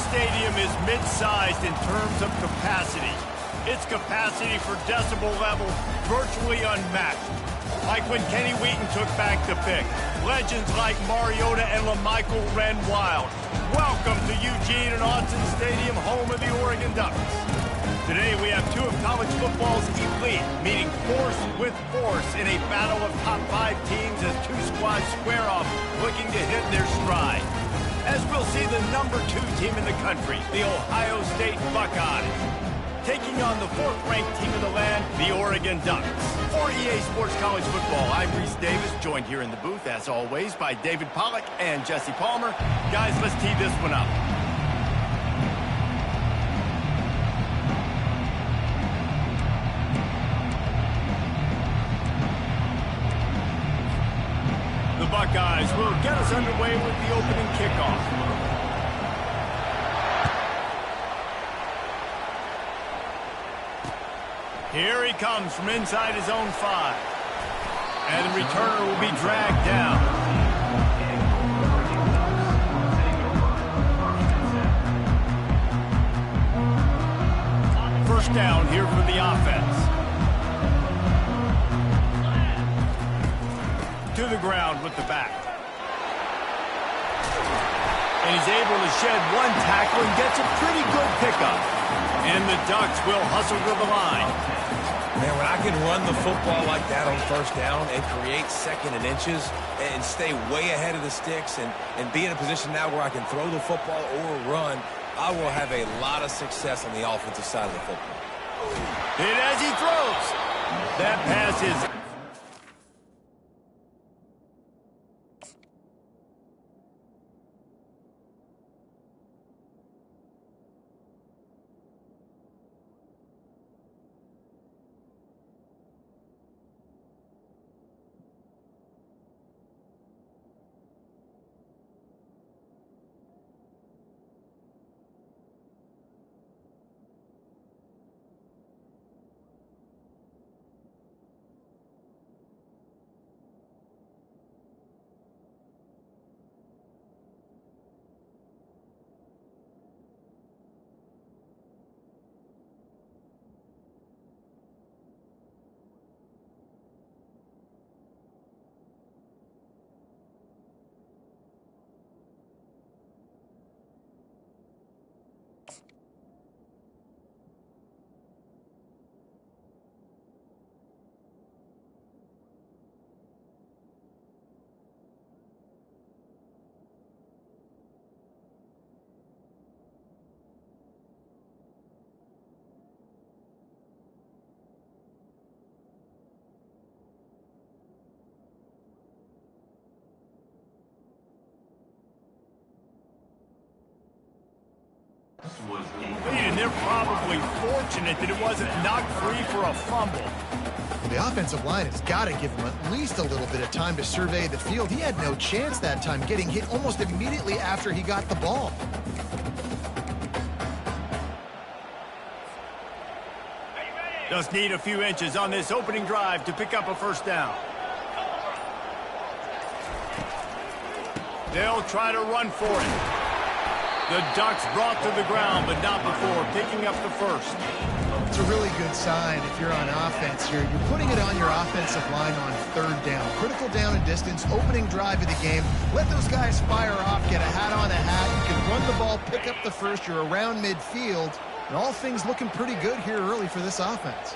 stadium is mid-sized in terms of capacity. Its capacity for decibel level virtually unmatched. Like when Kenny Wheaton took back the pick. Legends like Mariota and LaMichael ran wild. Welcome to Eugene and Autzen Stadium, home of the Oregon Ducks. Today we have two of college football's elite meeting force with force in a battle of top 5 teams as two squads square off, looking to hit their stride. As we'll see the number 2 team in the country, the Ohio State Buckeyes, taking on the 4th-ranked team in the land, the Oregon Ducks. For EA Sports College Football, I'm Reese Davis, joined here in the booth, as always, by David Pollack and Jesse Palmer. Guys, let's tee this one up. The Buckeyes will get us underway with the opening kickoff. Here he comes from inside his own 5. And the returner will be dragged down. First down here for the offense. To the ground with the back. And he's able to shed one tackle and gets a pretty good pickup. And the Ducks will hustle to the line. Man, when I can run the football like that on first down and create 2nd and inches and stay way ahead of the sticks and be in a position now where I can throw the football or run, I will have a lot of success on the offensive side of the football. And as he throws, that pass is... And they're probably fortunate that it wasn't knocked free for a fumble. The offensive line has got to give him at least a little bit of time to survey the field. He had no chance that time, getting hit almost immediately after he got the ball. Just need a few inches on this opening drive to pick up a first down. They'll try to run for it. The Ducks brought to the ground, but not before picking up the first. It's a really good sign if you're on offense here. You're putting it on your offensive line on 3rd down. Critical down and distance, opening drive of the game. Let those guys fire off, get a hat on a hat. You can run the ball, pick up the first. You're around midfield. And all things looking pretty good here early for this offense.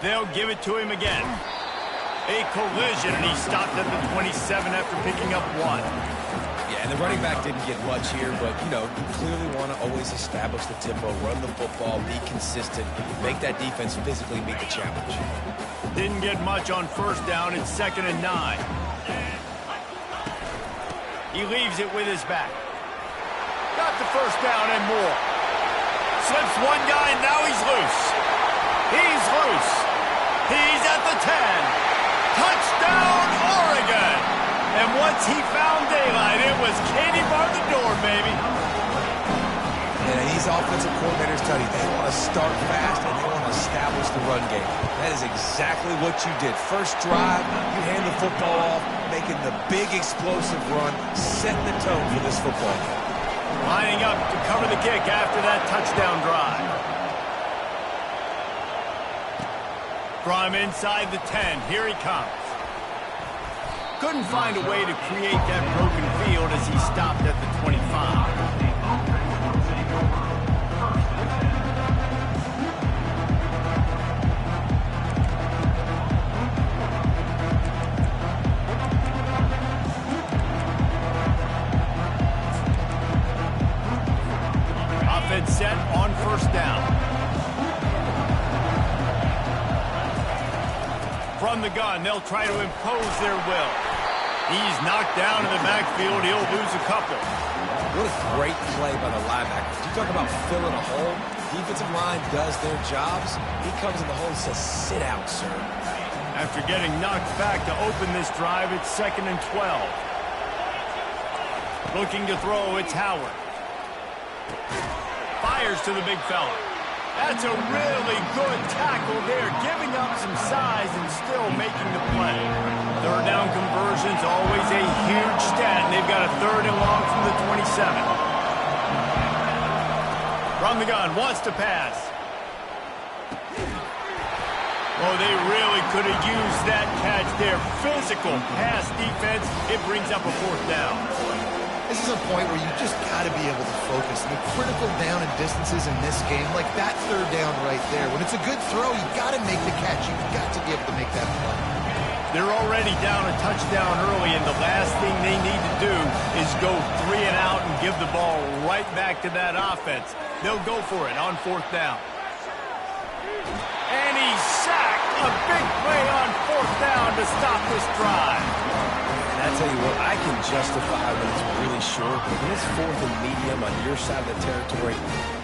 They'll give it to him again. A collision, and he stopped at the 27 after picking up 1. Yeah, and the running back didn't get much here, but, you know, you clearly want to always establish the tempo, run the football, be consistent, make that defense physically meet the challenge. Didn't get much on first down. It's 2nd and 9. He leaves it with his back. Got the first down and more. Slips one guy, and now he's loose. He's loose. He's at the 10. Touchdown, Oregon! And once he found daylight, it was Katie bar the door, baby. And these offensive coordinators tell you they want to start fast and they want to establish the run game. That is exactly what you did. First drive, you hand the football off, making the big explosive run, setting the tone for this football game. Lining up to cover the kick after that touchdown drive. From inside the 10, here he comes. Couldn't find a way to create that broken field as he stopped at the 25. Offense set on first down. From the gun, they'll try to impose their will. He's knocked down in the backfield. He'll lose a couple. What a great play by the linebackers. You talk about filling a hole. Defensive line does their jobs. He comes in the hole and says, sit out, sir. After getting knocked back to open this drive, it's 2nd and 12. Looking to throw, it's Howard. Fires to the big fella. That's a really good tackle there, giving up some size and still making the play. Third down conversion's always a huge stat, and they've got a 3rd and long from the 27. From the gun, wants to pass. Oh, they really could have used that catch there. Physical pass defense. It brings up a 4th down. This is a point where you just got to be able to focus. The critical down and distances in this game, like that 3rd down right there. When it's a good throw, you got to make the catch. You've got to be able to make that play. They're already down a touchdown early, and the last thing they need to do is go 3 and out and give the ball right back to that offense. They'll go for it on 4th down. And he's sacked. A big play on 4th down to stop this drive. And I tell you what, I can justify when it's really short, but when it's 4th and medium on your side of the territory,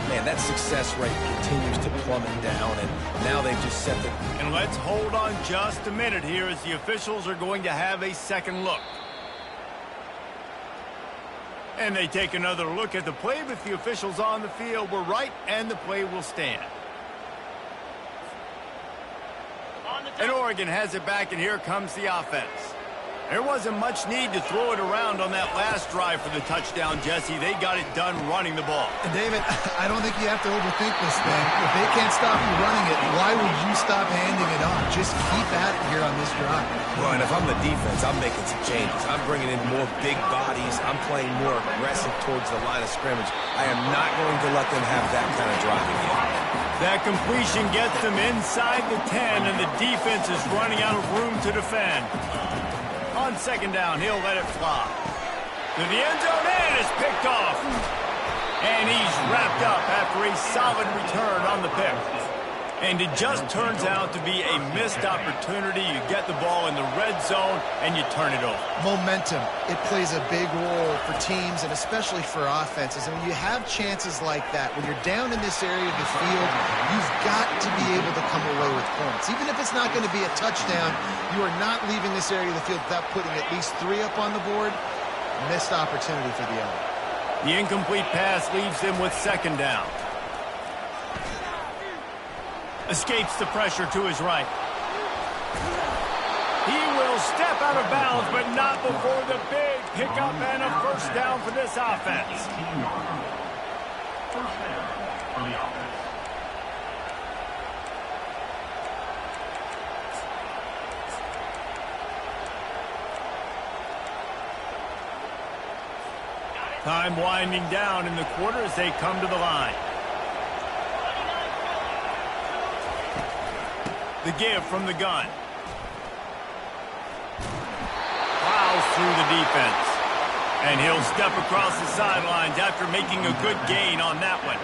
man, that success rate continues to plummet down, and now they've just set the... And let's hold on just a minute here as the officials are going to have a second look. And they take another look at the play, but the officials on the field were right, and the play will stand. And Oregon has it back, and here comes the offense. There wasn't much need to throw it around on that last drive for the touchdown, Jesse. They got it done running the ball. And David, I don't think you have to overthink this thing. If they can't stop you running it, why would you stop handing it off? Just keep at it here on this drive. Well, and if I'm the defense, I'm making some changes. I'm bringing in more big bodies. I'm playing more aggressive towards the line of scrimmage. I am not going to let them have that kind of drive again. That completion gets them inside the 10, and the defense is running out of room to defend. On 2nd down, he'll let it fly. To the end zone, and it's picked off. And he's wrapped up after a solid return on the pick. And it just turns out to be a missed opportunity. You get the ball in the red zone, and you turn it over. Momentum. It plays a big role for teams and especially for offenses. And when you have chances like that, when you're down in this area of the field, you've got to be able to come away with points. Even if it's not going to be a touchdown, you are not leaving this area of the field without putting at least 3 up on the board. Missed opportunity for the other. The incomplete pass leaves them with 2nd down. Escapes the pressure to his right. He will step out of bounds, but not before the big pickup and a 1st down for this offense. Time winding down in the quarter as they come to the line. The give from the gun. Plows through the defense. And he'll step across the sidelines after making a good gain on that one.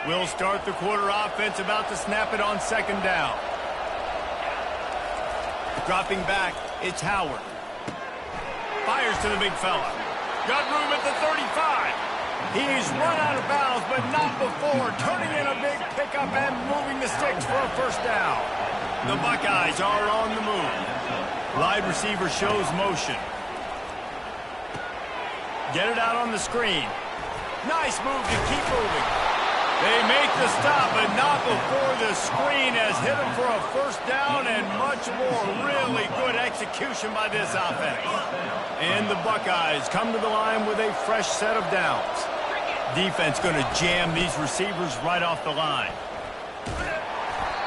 We'll start the quarter offense, about to snap it on 2nd down. Dropping back, it's Howard. Fires to the big fella. Got room at the 35. He's Almost run out of bounds, but not before. Turning in a big pickup and moving the sticks for a first down. The Buckeyes are on the move. Wide receiver shows motion. Get it out on the screen. Nice move to keep moving. They make the stop, but not before the screen has hit them for a first down and much more. Really good execution by this offense. And the Buckeyes come to the line with a fresh set of downs. Defense going to jam these receivers right off the line.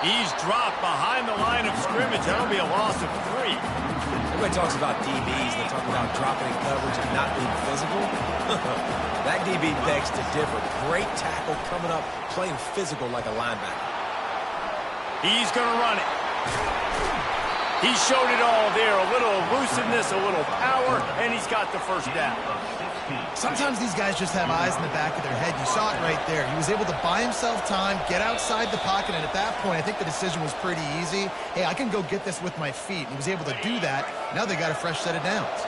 He's dropped behind the line of scrimmage. That'll be a loss of 3. Everybody talks about DBs. They talk about dropping in coverage and not being physical. That DB begs to differ. Great tackle coming up, playing physical like a linebacker. He's going to run it. He showed it all there. A little elusiveness, a little power, and he's got the first down. Sometimes these guys just have eyes in the back of their head. You saw it right there. He was able to buy himself time, get outside the pocket, and at that point, I think the decision was pretty easy. Hey, I can go get this with my feet. He was able to do that. Now they got a fresh set of downs.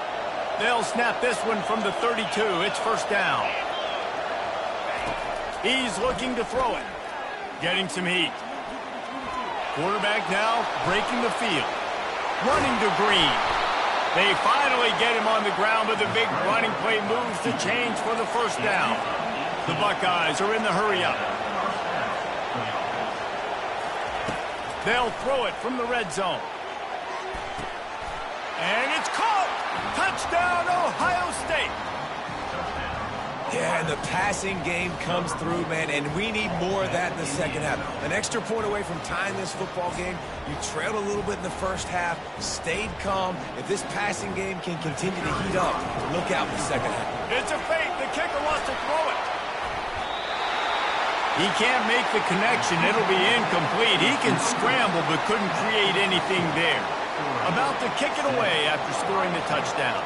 They'll snap this one from the 32. It's first down. He's looking to throw it. Getting some heat. Quarterback now breaking the field. Running to Green. They finally get him on the ground, but the big running play moves the chains for the first down. The Buckeyes are in the hurry-up. They'll throw it from the red zone. And it's caught! Touchdown, Ohio State! Yeah, and the passing game comes through, man, and we need more of that in the second half. An extra point away from tying this football game. You trailed a little bit in the first half, stayed calm. If this passing game can continue to heat up, look out in the second half. It's a fake. The kicker wants to throw it. He can't make the connection. It'll be incomplete. He can scramble, but couldn't create anything there. About to kick it away after scoring the touchdown.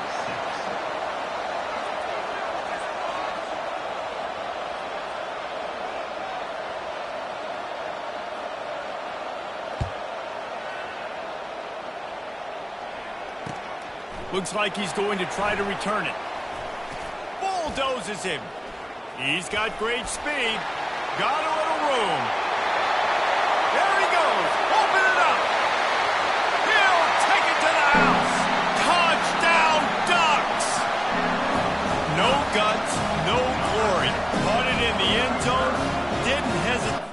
Looks like he's going to try to return it. Bulldozes him. He's got great speed. Got a little room. There he goes. Open it up. He'll take it to the house. Touchdown, Ducks. No guts, no glory. Caught it in the end zone. Didn't hesitate.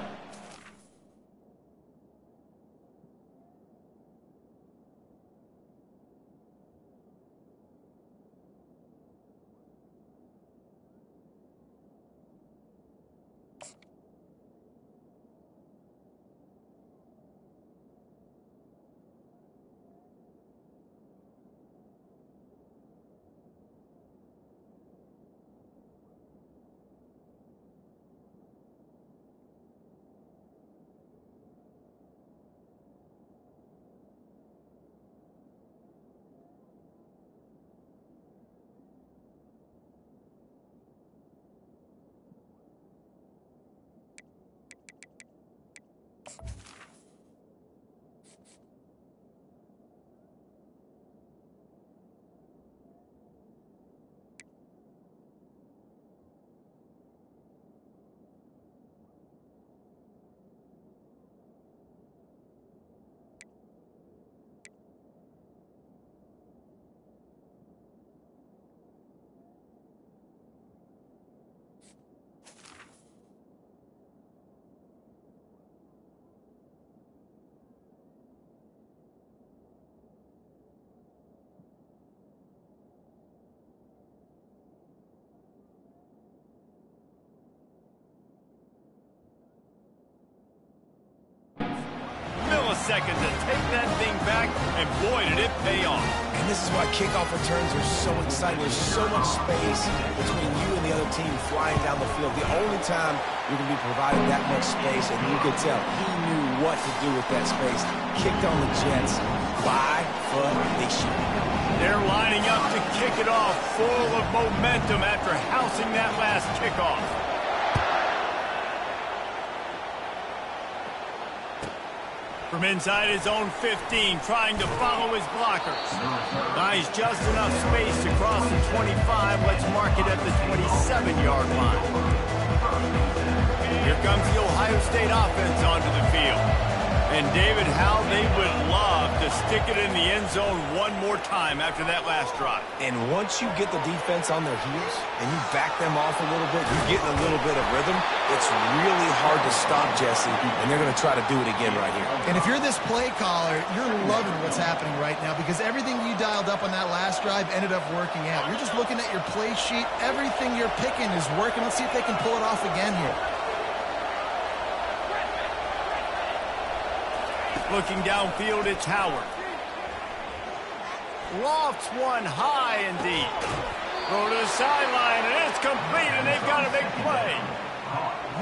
Seconds to take that thing back, and boy, did it pay off. And this is why kickoff returns are so exciting. There's so much space between you and the other team flying down the field. The only time you're going to be provided that much space, and you could tell he knew what to do with that space. Kicked on the Jets by foot. They shoot. They're lining up to kick it off, full of momentum after housing that last kickoff. From inside his own 15, trying to follow his blockers. Nice, just enough space to cross the 25. Let's mark it at the 27-yard line. Here comes the Ohio State offense onto the field. And David, how they would love to stick it in the end zone one more time after that last drive. And once you get the defense on their heels and you back them off a little bit, you're getting a little bit of rhythm, it's really hard to stop, Jesse, and they're going to try to do it again right here. And if you're this play caller, you're loving what's happening right now because everything you dialed up on that last drive ended up working out. You're just looking at your play sheet. Everything you're picking is working. Let's see if they can pull it off again here. Looking downfield, it's Howard. Lofts one high and deep. Throw to the sideline, and it's complete, and they've got a big play.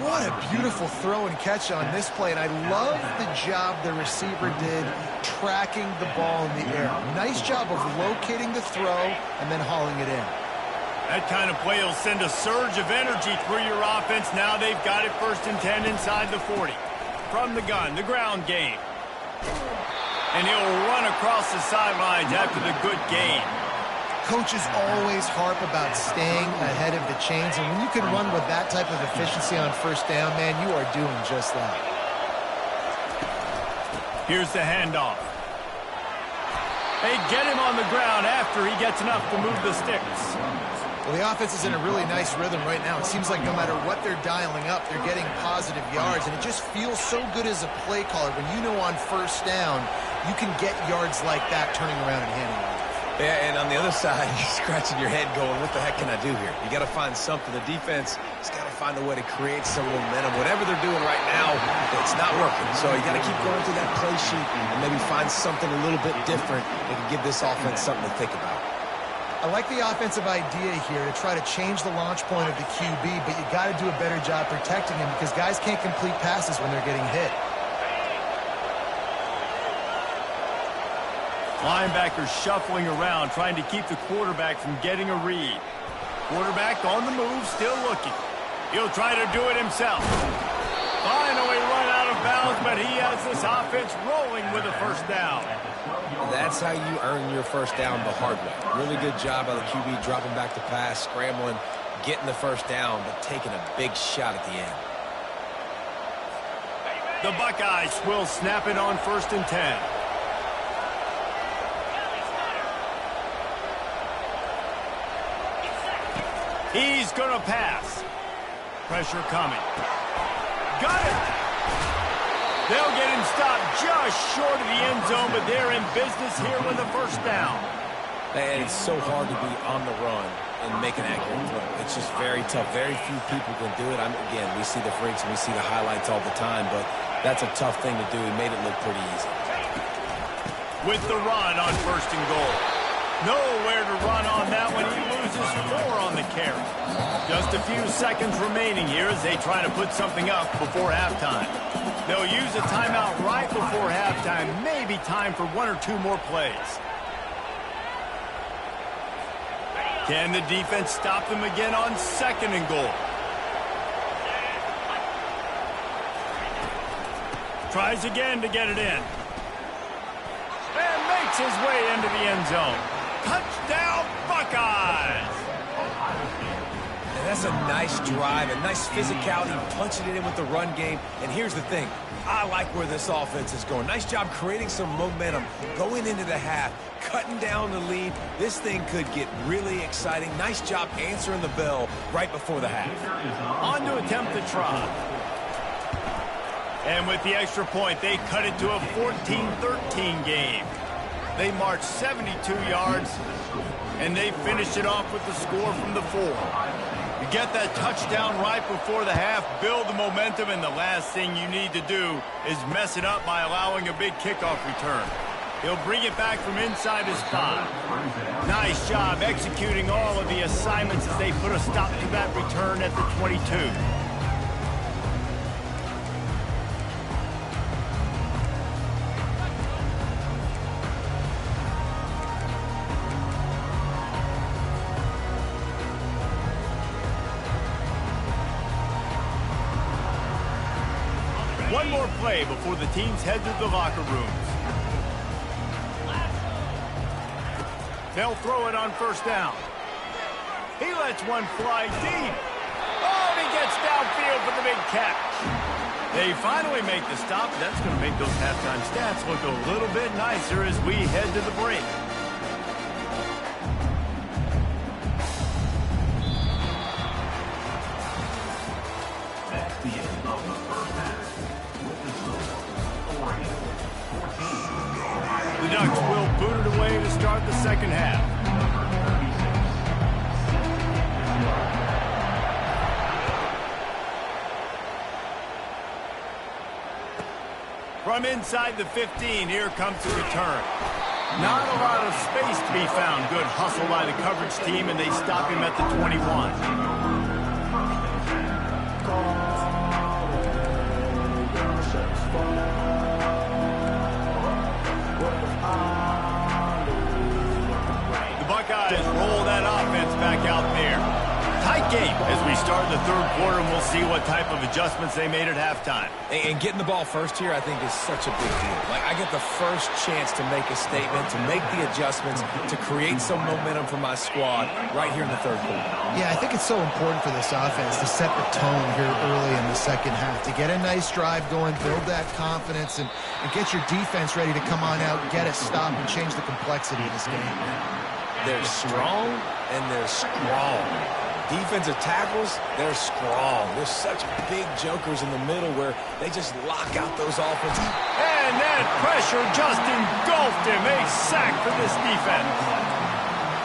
What a beautiful throw and catch on this play, and I love the job the receiver did tracking the ball in the air. Nice job of locating the throw and then hauling it in. That kind of play will send a surge of energy through your offense. Now they've got it 1st and 10 inside the 40. From the gun, the ground game. And he'll run across the sidelines after the good gain. Coaches always harp about staying ahead of the chains, and when you can run with that type of efficiency on 1st down, man, you are doing just that. Here's the handoff. They get him on the ground after he gets enough to move the sticks. Well, the offense is in a really nice rhythm right now. It seems like no matter what they're dialing up, they're getting positive yards, and it just feels so good as a play caller when you know on 1st down you can get yards like that turning around and handing it off. Yeah, and on the other side, you're scratching your head going, what the heck can I do here? You got to find something. The defense has got to find a way to create some momentum. Whatever they're doing right now, it's not working. So you got to keep going through that play sheet and maybe find something a little bit different that can give this offense something to think about. I like the offensive idea here to try to change the launch point of the QB, but you got to do a better job protecting him because guys can't complete passes when they're getting hit. Linebackers shuffling around, trying to keep the quarterback from getting a read. Quarterback on the move, still looking. He'll try to do it himself. Finally run out of bounds, but he has this offense rolling with a 1st down. That's how you earn your 1st down the hard way. Really good job by the QB dropping back to pass, scrambling, getting the 1st down, but taking a big shot at the end. The Buckeyes will snap it on 1st and 10. He's going to pass. Pressure coming. Got it. They'll get him stopped just short of the end zone, but they're in business here with a 1st down. And it's so hard to be on the run and make an accurate throw. It's just very tough. Very few people can do it. Again, we see the freaks and we see the highlights all the time, but that's a tough thing to do. He made it look pretty easy. With the run on 1st and goal. Nowhere to run on that one. He loses 4 on the carry. Just a few seconds remaining here as they try to put something up before halftime. They'll use a timeout right before halftime. Maybe time for 1 or 2 more plays. Can the defense stop them again on 2nd and goal? Tries again to get it in. And makes his way into the end zone. Touchdown, Buckeyes! And that's a nice drive, a nice physicality, punching it in with the run game. And here's the thing. I like where this offense is going. Nice job creating some momentum, going into the half, cutting down the lead. This thing could get really exciting. Nice job answering the bell right before the half. On to attempt the try. And with the extra point, they cut it to a 14-13 game. They marched 72 yards, and they finished it off with the score from the 4. You get that touchdown right before the half, build the momentum, and the last thing you need to do is mess it up by allowing a big kickoff return. He'll bring it back from inside his 5. Nice job executing all of the assignments as they put a stop to that return at the 22. One more play before the teams head to the locker rooms. They'll throw it on 1st down. He lets one fly deep. Oh, and he gets downfield for the big catch. They finally make the stop. That's going to make those halftime stats look a little bit nicer as we head to the break. At the end of the first half, with the score 40-14. The Ducks will boot it away to start the second half. From inside the 15, here comes the return. Not a lot of space to be found. Good hustle by the coverage team, and they stop him at the 21. The Buckeyes roll that offense back out there. Tight game as we start the third quarter, and we'll see what type of adjustments they made at halftime. And getting the ball first here, I think, is such a big deal. Like, I get the first chance to make a statement, to make the adjustments, to create some momentum for my squad right here in the third quarter. Yeah, I think it's so important for this offense to set the tone here early in the second half, to get a nice drive going, build that confidence, and get your defense ready to come on out, get a stop, and change the complexity of this game. They're strong, and they're strong. Defensive tackles, they're strong. There's such big jokers in the middle where they just lock out those offenses. And that pressure just engulfed him. A sack for this defense.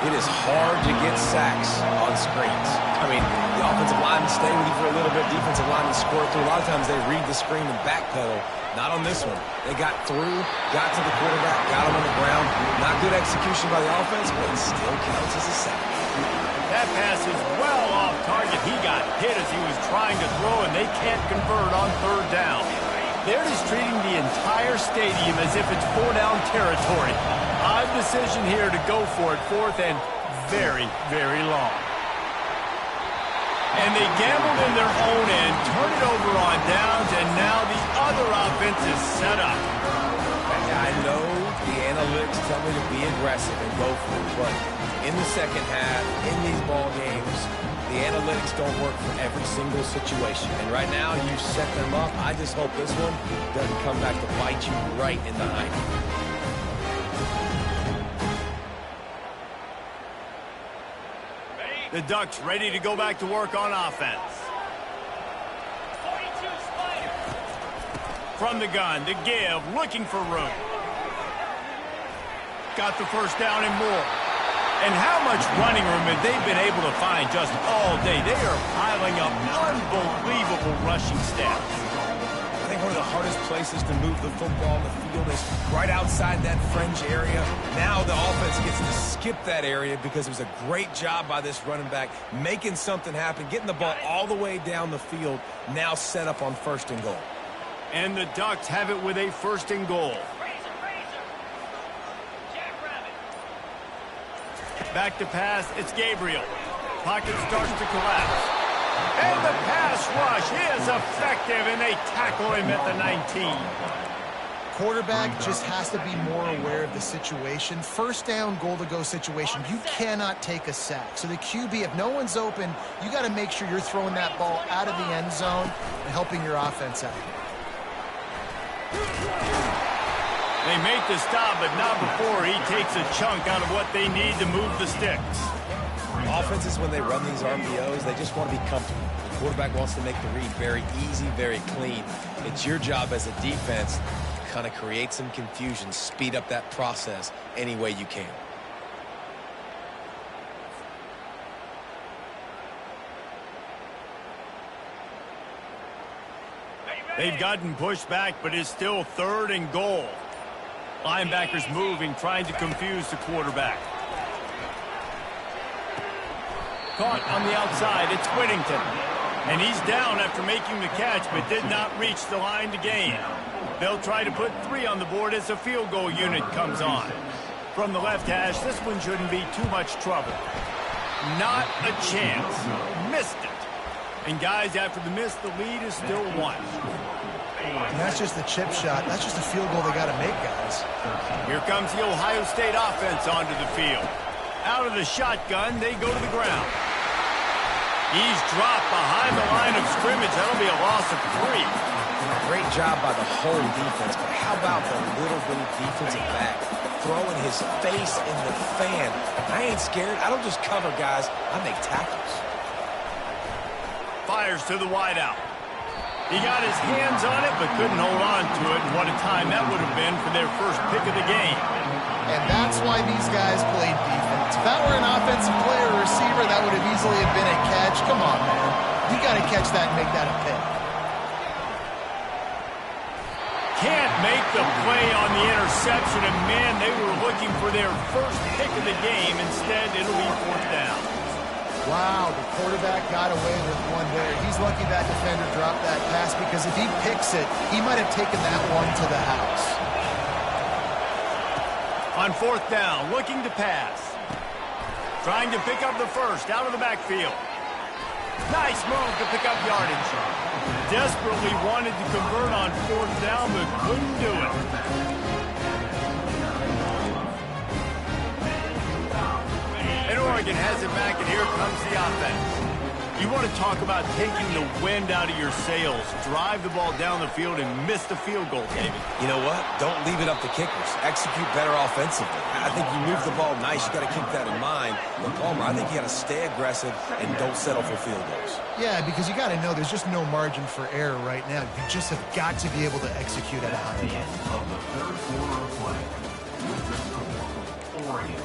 It is hard to get sacks on screens. I mean, the offensive linemen stay with you for a little bit. Defensive linemen squirt through. A lot of times they read the screen and backpedal. Not on this one. They got through, got to the quarterback, got him on the ground. Not good execution by the offense, but it still counts as a sack. That pass is well off target. He got hit as he was trying to throw, and they can't convert on third down. They're just treating the entire stadium as if it's four-down territory. Odd decision here to go for it, fourth and very, very long. And they gambled in their own end, turn it over on downs, and now the other offense is set up. I know the analytics tell me to be aggressive and go for it, but in the second half, in these ball games, the analytics don't work for every single situation. And right now, you set them up. I just hope this one doesn't come back to bite you right in the hind. The Ducks ready to go back to work on offense. From the gun, to give, looking for room. Got the first down and more. And how much running room have they been able to find just all day? They are piling up unbelievable rushing stats. I think one of the hardest places to move the football on the field is right outside that fringe area. Now the offense gets to skip that area because it was a great job by this running back, making something happen, getting the ball all the way down the field, now set up on first and goal. And the Ducks have it with a first and goal. Back to pass, it's Gabriel. Pocket starts to collapse. And the pass rush is effective, and they tackle him at the 19. Quarterback just has to be more aware of the situation. First down, goal-to-go situation. You cannot take a sack. So the QB, if no one's open, you got to make sure you're throwing that ball out of the end zone and helping your offense out. They make the stop, but not before he takes a chunk out of what they need to move the sticks. Offenses, when they run these RPOs, they just want to be comfortable. The quarterback wants to make the read very easy, very clean. It's your job as a defense to kind of create some confusion, speed up that process any way you can. They've gotten pushed back, but it's still third and goal. Linebackers moving, trying to confuse the quarterback. Caught on the outside, it's Whittington. And he's down after making the catch, but did not reach the line to gain. They'll try to put 3 on the board as the field goal unit comes on. From the left hash, this one shouldn't be too much trouble. Not a chance. Missed it. And guys, after the miss, the lead is still 1. And that's just the chip shot. That's just a field goal they got to make, guys. Here comes the Ohio State offense onto the field. Out of the shotgun, they go to the ground. He's dropped behind the line of scrimmage. That'll be a loss of 3. Great job by the whole defense, but how about the little bitty defensive back throwing his face in the fan? I ain't scared. I don't just cover guys. I make tackles. Fires to the wideout. He got his hands on it, but couldn't hold on to it. And what a time that would have been for their first pick of the game. And that's why these guys played defense. If that were an offensive player or receiver, that would have easily have been a catch. Come on, man. You got to catch that and make that a pick. Can't make the play on the interception, and man, they were looking for their first pick of the game. Instead, it'll be 4th down. Wow, the quarterback got away with one there. He's lucky that defender dropped that pass, because if he picks it, he might have taken that one to the house. On 4th down, looking to pass. Trying to pick up the first out of the backfield. Nice move to pick up yardage. Desperately wanted to convert on 4th down, but couldn't do it. And Oregon has it back, and here comes the offense. You want to talk about taking the wind out of your sails. Drive the ball down the field and miss the field goal, David. You know what? Don't leave it up to kickers. Execute better offensively. I think you move the ball nice. You got to keep that in mind. But Palmer, I think you got to stay aggressive and don't settle for field goals. Yeah, because you got to know there's just no margin for error right now. You just have got to be able to execute at a high level. Of the third quarter of play, with the score, Oregon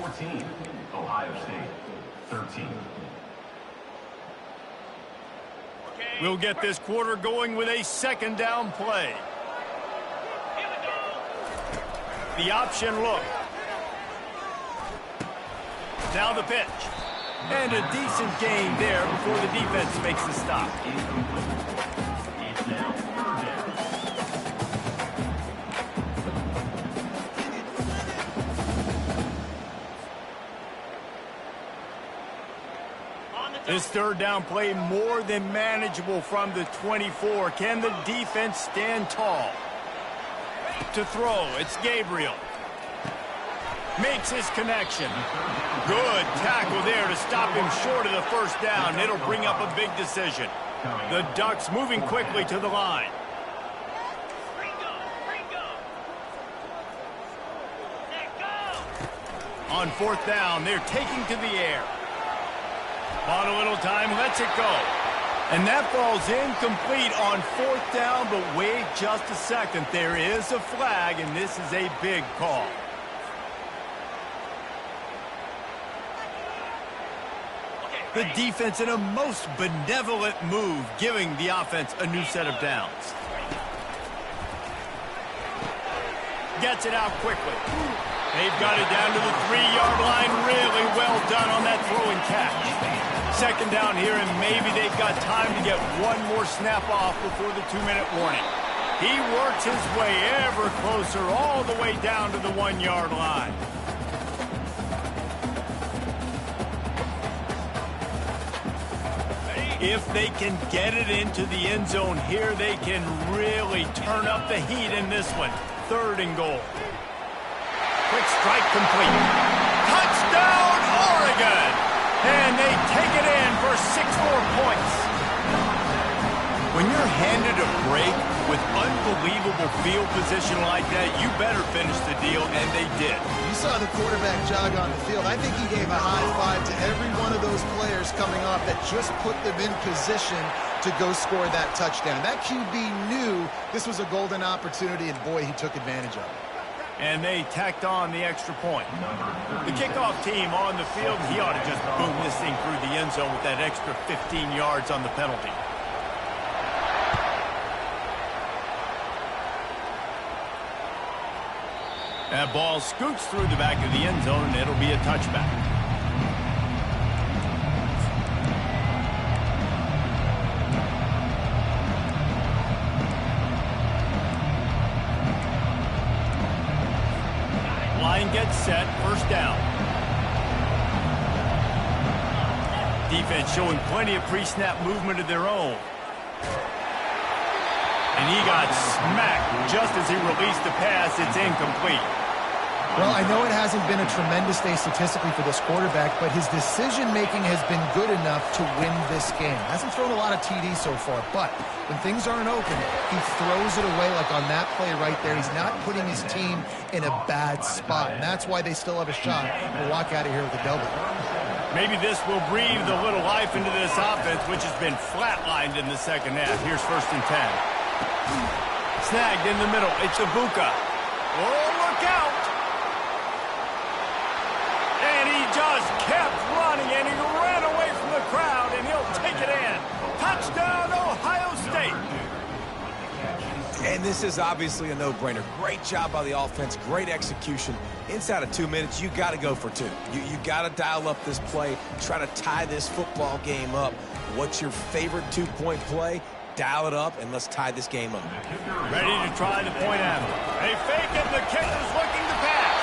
14, Ohio State 13. We'll get this quarter going with a 2nd down play. The option look. Now the pitch. And a decent gain there before the defense makes the stop. It's now 3rd down. This 3rd down play more than manageable from the 24. Can the defense stand tall? To throw, it's Gabriel. Makes his connection. Good tackle there to stop him short of the 1st down. It'll bring up a big decision. The Ducks moving quickly to the line. On 4th down, they're taking to the air. On a little time, lets it go. And that ball's incomplete on 4th down, but wait just a second. There is a flag, and this is a big call. The defense in a most benevolent move, giving the offense a new set of downs. Gets it out quickly. They've got it down to the 3-yard line. Really well done on that throw and catch. 2nd down here, and maybe they've got time to get one more snap off before the 2-minute warning. He works his way ever closer all the way down to the 1-yard line. If they can get it into the end zone here, they can really turn up the heat in this one. 3rd and goal. Quick strike complete. Touchdown, Oregon! And they take it in for 6 more points. When you're handed a break with unbelievable field position like that, you better finish the deal, and they did. You saw the quarterback jog on the field. I think he gave a high five to every one of those players coming off that just put them in position to go score that touchdown. That QB knew this was a golden opportunity, and boy, he took advantage of it. And they tacked on the extra point. The kickoff team on the field, he ought to just boom this thing through the end zone with that extra 15 yards on the penalty. That ball scoots through the back of the end zone, and it'll be a touchback. Line gets set, 1st down. Defense showing plenty of pre-snap movement of their own. And he got smacked just as he released the pass. It's incomplete. Well, I know it hasn't been a tremendous day statistically for this quarterback, but his decision-making has been good enough to win this game. Hasn't thrown a lot of TDs so far, but when things aren't open, he throws it away like on that play right there. He's not putting his team in a bad spot, and that's why they still have a shot to walk out of here with a W. Maybe this will breathe a little life into this offense, which has been flatlined in the second half. Here's 1st and 10. Snagged in the middle. It's Ibuka. Oh, look out! And he just kept running, and he ran away from the crowd, and he'll take it in. Touchdown, Ohio State! And this is obviously a no-brainer. Great job by the offense, great execution. Inside of 2 minutes, you got to go for 2. You got to dial up this play, try to tie this football game up. What's your favorite 2-point play? Dial it up, and let's tie this game up. Ready to try the point after. They fake it, the kicker's looking to pass.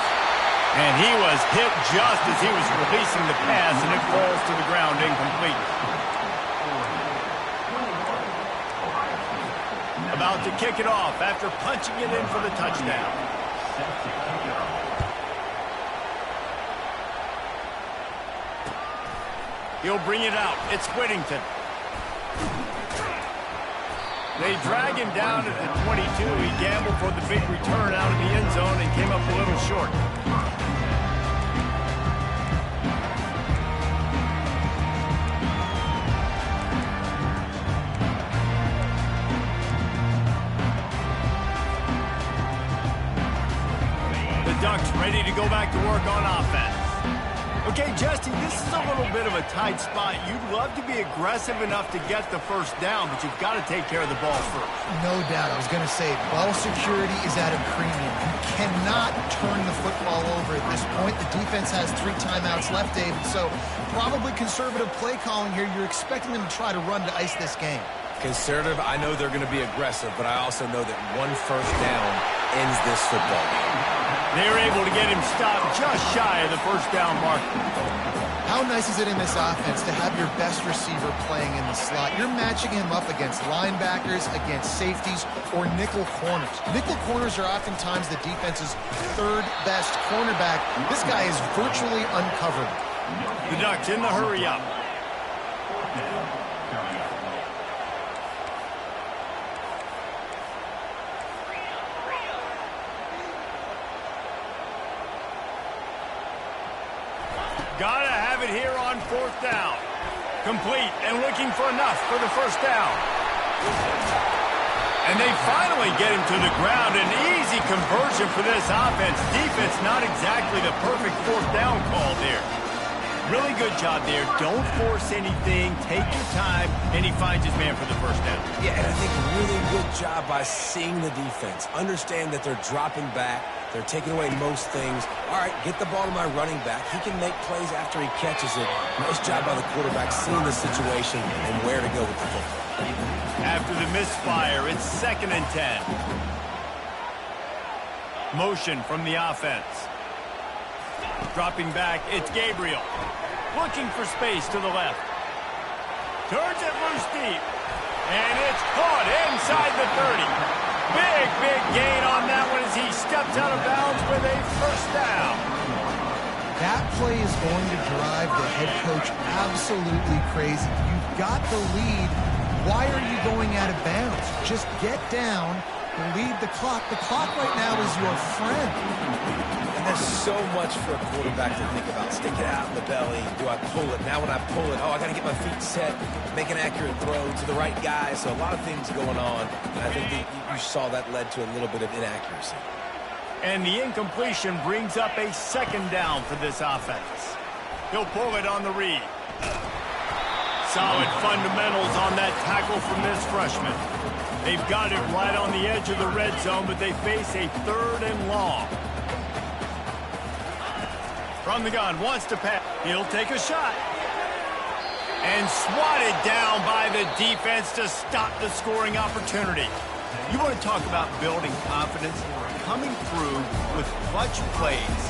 And he was hit just as he was releasing the pass, and it falls to the ground incomplete. About to kick it off after punching it in for the touchdown. He'll bring it out. It's Whittington. They drag him down at the 22. He gambled for the big return out of the end zone and came up a little short. The Ducks ready to go back to work on offense. Okay, Justin, this is a little bit of a tight spot. You'd love to be aggressive enough to get the first down, but you've got to take care of the ball first. No doubt. I was going to say, ball security is at a premium. You cannot turn the football over at this point. The defense has 3 timeouts left, David, so probably conservative play calling here. You're expecting them to try to run to ice this game. Conservative, I know they're going to be aggressive, but I also know that 1 first down ends this football game. They were able to get him stopped just shy of the first down mark. How nice is it in this offense to have your best receiver playing in the slot? You're matching him up against linebackers, against safeties, or nickel corners. Nickel corners are oftentimes the defense's 3rd best cornerback. This guy is virtually uncoverable. The Ducks in the hurry up. Gotta have it here on 4th down. Complete and looking for enough for the first down. And they finally get him to the ground. An easy conversion for this offense. Defense not exactly the perfect 4th down call there. Really good job there. Don't force anything. Take your time. And he finds his man for the first down. Yeah, and I think really good job by seeing the defense. Understand that they're dropping back. They're taking away most things. All right, get the ball to my running back. He can make plays after he catches it. Nice job by the quarterback seeing the situation and where to go with the football. After the misfire, it's 2nd and 10. Motion from the offense. Dropping back, it's Gabriel. Looking for space to the left. Turns it loose deep. And it's caught inside the 30. Big gain on that one as he steps out of bounds with a first down. That play is going to drive the head coach absolutely crazy. You've got the lead. Why are you going out of bounds? Just get down, lead the clock. The clock right now is your friend. And there's so much for a quarterback to think about. Stick it out in the belly. Do I pull it? Now when I pull it, I got to get my feet set, make an accurate throw to the right guy. So a lot of things going on. And I think that you saw that led to a little bit of inaccuracy. And the incompletion brings up a 2nd down for this offense. He'll pull it on the read. Solid fundamentals on that tackle from this freshman. They've got it right on the edge of the red zone, but they face a 3rd and long. From the gun, wants to pass. He'll take a shot. And swatted down by the defense to stop the scoring opportunity. You want to talk about building confidence? Coming through with clutch plays,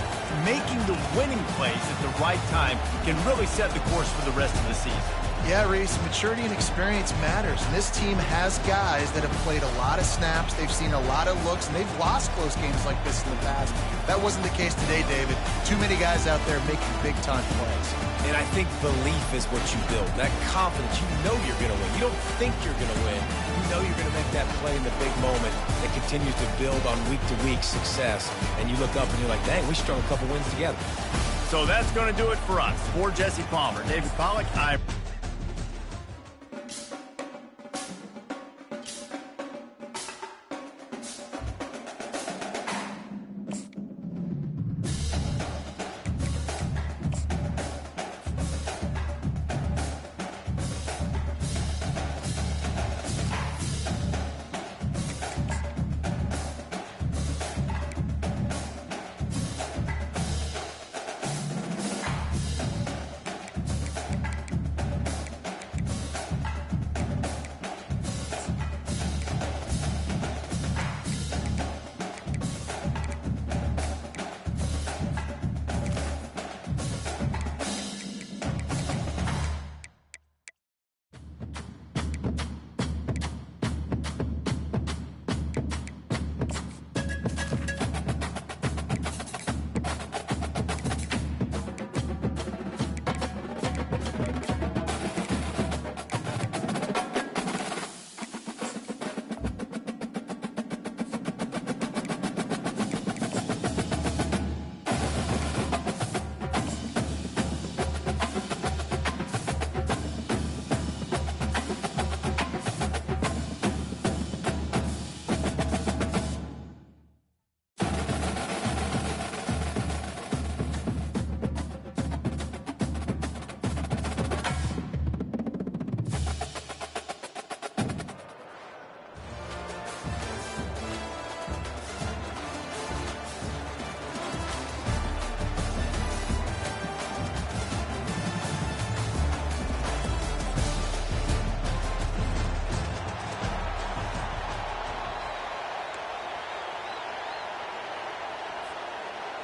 making the winning plays at the right time can really set the course for the rest of the season. Yeah, Reese, maturity and experience matters. And this team has guys that have played a lot of snaps. They've seen a lot of looks, and they've lost close games like this in the past. That wasn't the case today, David. Too many guys out there making big-time plays. And I think belief is what you build. That confidence, you know you're going to win. You don't think you're going to win. You know you're going to make that play in the big moment that continues to build on week-to-week success. And you look up and you're like, dang, we strung a couple wins together. So that's going to do it for us. For Jesse Palmer, David Pollack,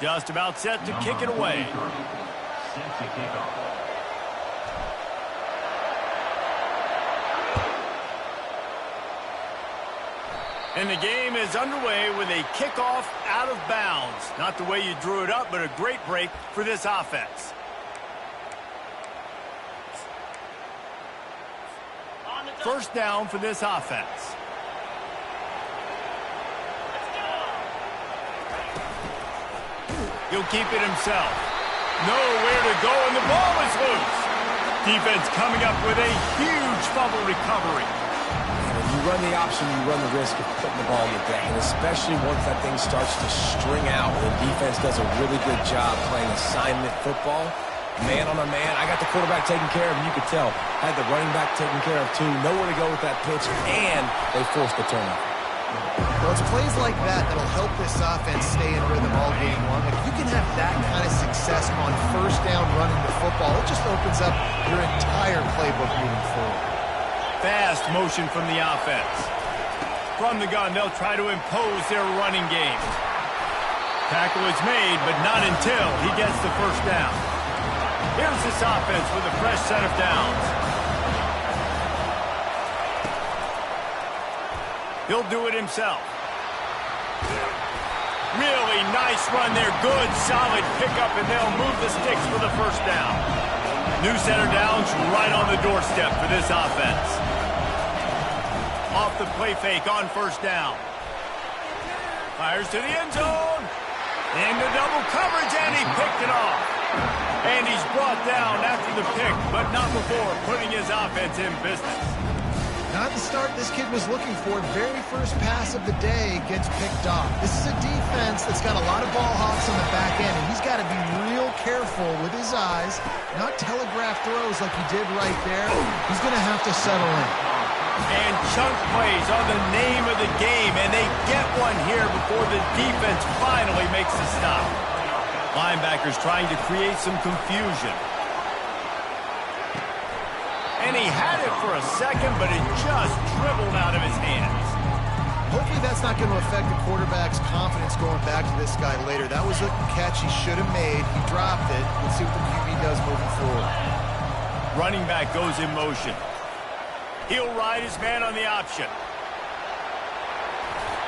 just about set to kick it away. Set to kick off. And the game is underway with a kickoff out of bounds. Not the way you drew it up, but a great break for this offense. First down for this offense. He'll keep it himself. Nowhere to go, and the ball is loose. Defense coming up with a huge fumble recovery. When you run the option, you run the risk of putting the ball in the deck, and especially once that thing starts to string out, the defense does a really good job playing assignment football. Man on a man, I got the quarterback taken care of, and you could tell. Had the running back taken care of, too. Nowhere to go with that pitch, and they forced the turnover. Well, it's plays like that that'll help this offense stay in rhythm all game long. If you can have that kind of success on first down running the football, it just opens up your entire playbook moving forward. Fast motion from the offense. From the gun, they'll try to impose their running game. Tackle is made, but not until he gets the first down. Here's this offense with a fresh set of downs. He'll do it himself. Really nice run there. Good, solid pickup, and they'll move the sticks for the first down. New center downs right on the doorstep for this offense. Off the play fake on first down. Fires to the end zone. Into double coverage, and he picked it off. And he's brought down after the pick, but not before putting his offense in business. Not the start this kid was looking for. Very first pass of the day gets picked off. This is a defense that's got a lot of ball hawks on the back end, and he's got to be real careful with his eyes, not telegraph throws like he did right there. He's going to have to settle in. And chunk plays are the name of the game, and they get one here before the defense finally makes the stop. Linebackers trying to create some confusion. And he had it for a second, but it just dribbled out of his hands. Hopefully that's not going to affect the quarterback's confidence going back to this guy later. That was a catch he should have made. He dropped it. Let's see what the QB does moving forward. Running back goes in motion. He'll ride his man on the option.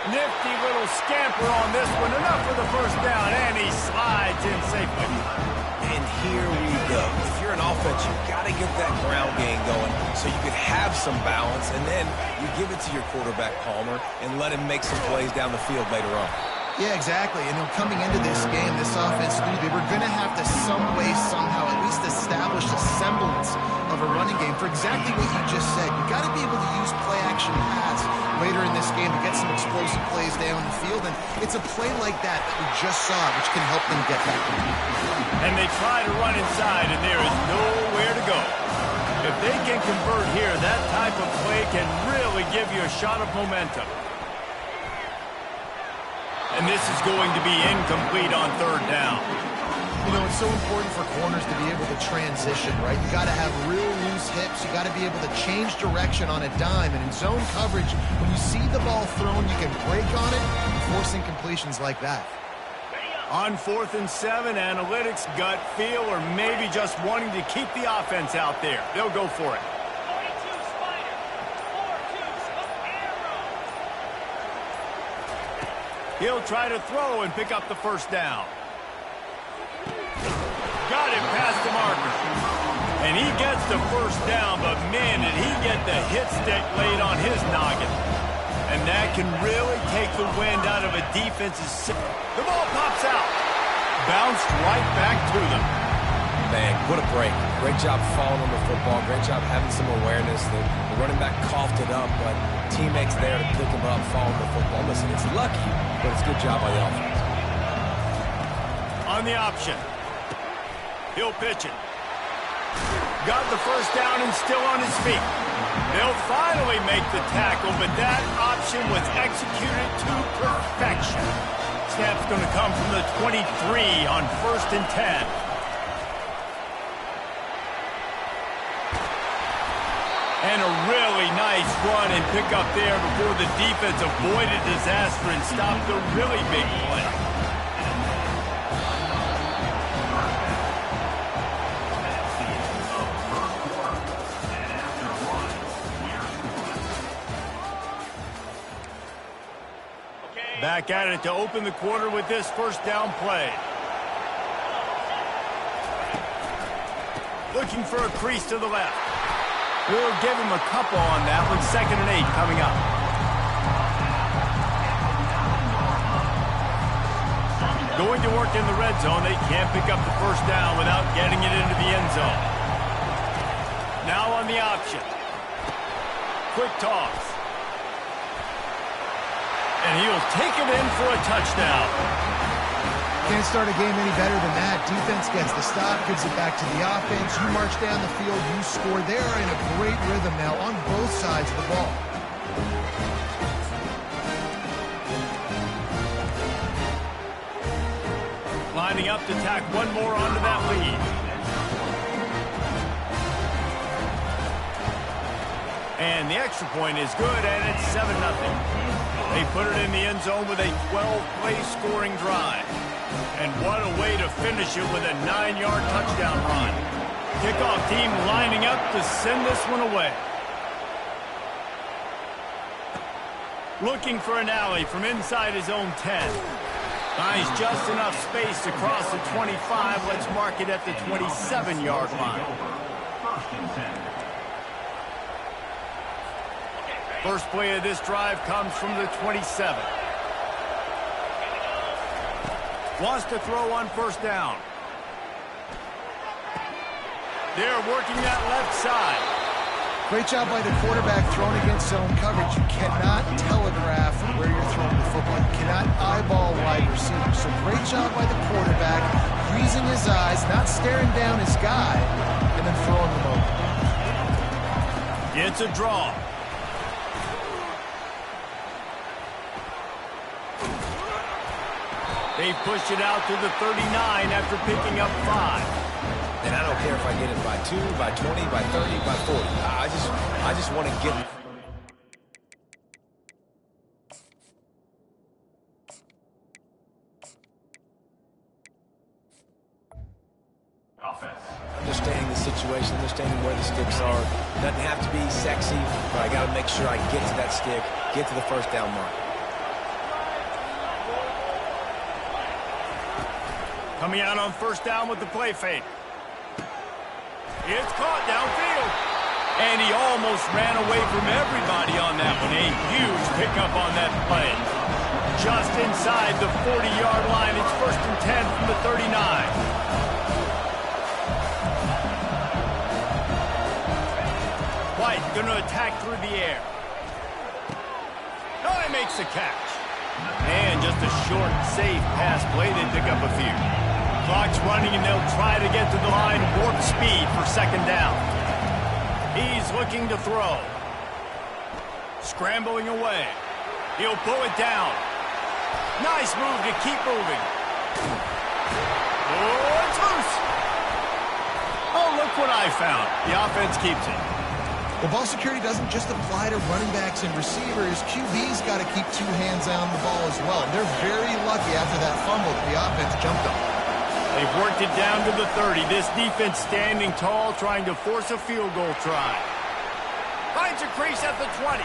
Nifty little scamper on this one. Enough for the first down, and he slides in safely. And here we go. If you're an offense, you've got to get that ground game going so you can have some balance, and then you give it to your quarterback, Palmer, and let him make some plays down the field later on. Yeah, exactly. And coming into this game, this offense knew they were going to have to some way, somehow, at least establish a semblance of a running game for exactly what you just said. You got to be able to use play-action pass later in this game to get some explosive plays down the field. And it's a play like that we just saw, which can help them get back. And they try to run inside, and there is nowhere to go. If they can convert here, that type of play can really give you a shot of momentum. And this is going to be incomplete on third down. You know, it's so important for corners to be able to transition, right? You got to have real loose hips. You got to be able to change direction on a dime. And in zone coverage, when you see the ball thrown, you can break on it and force incompletions like that. On 4th and 7, analytics, gut feel, or maybe just wanting to keep the offense out there. They'll go for it. He'll try to throw and pick up the first down. Got him past the marker. And he gets the first down, but man, did he get the hit stick laid on his noggin. And that can really take the wind out of a defense's... The ball pops out. Bounced right back to them. Man, what a break. Great job falling on the football. Great job having some awareness. The running back coughed it up, but teammates there to pick him up, fall on the football. Listen, it's lucky, but it's a good job by the offense. On the option. He'll pitch it. Got the first down and still on his feet. They'll finally make the tackle, but that option was executed to perfection. Snap's going to come from the 23 on 1st and 10. And a really nice run and pick up there before the defense avoided disaster and stopped a really big play. Back at it to open the quarter with this first down play. Looking for a crease to the left. We'll give him a couple on that one. 2nd and 8 coming up. Going to work in the red zone. They can't pick up the first down without getting it into the end zone. Now on the option. Quick toss. And he'll take it in for a touchdown. Can't start a game any better than that. Defense gets the stop, gives it back to the offense. You march down the field, you score. They're in a great rhythm now on both sides of the ball. Lining up to tack one more onto that lead. And the extra point is good, and it's 7-0. They put it in the end zone with a 12-play scoring drive. And what a way to finish it with a 9-yard touchdown run. Kickoff team lining up to send this one away. Looking for an alley from inside his own 10. Finds just enough space to cross the 25. Let's mark it at the 27-yard line. First play of this drive comes from the 27. Wants to throw on first down. They're working that left side. Great job by the quarterback throwing against zone coverage. You cannot telegraph where you're throwing the football. You cannot eyeball wide receivers. So great job by the quarterback, using his eyes, not staring down his guy, and then throwing them over. It's a draw. They push it out to the 39 after picking up 5. And I don't care if I get it by 2, by 20, by 30, by 40. I just want to get it. Offense. Understanding the situation, understanding where the sticks are. Doesn't have to be sexy, but I got to make sure I get to that stick, get to the first down mark. Coming out on first down with the play fake. It's caught downfield. And he almost ran away from everybody on that one. A huge pickup on that play. Just inside the 40-yard line. It's 1st and 10 from the 39. White going to attack through the air. Oh, he makes the catch. And just a short, safe pass play. They pick up a few. Clock's running, and they'll try to get to the line warp speed for 2nd down. He's looking to throw. Scrambling away. He'll pull it down. Nice move to keep moving. Oh, it's loose. Oh, look what I found. The offense keeps it. Well, ball security doesn't just apply to running backs and receivers. QB's got to keep 2 hands on the ball as well. They're very lucky after that fumble that the offense jumped on. They've worked it down to the 30. This defense standing tall, trying to force a field goal try. Finds a crease at the 20.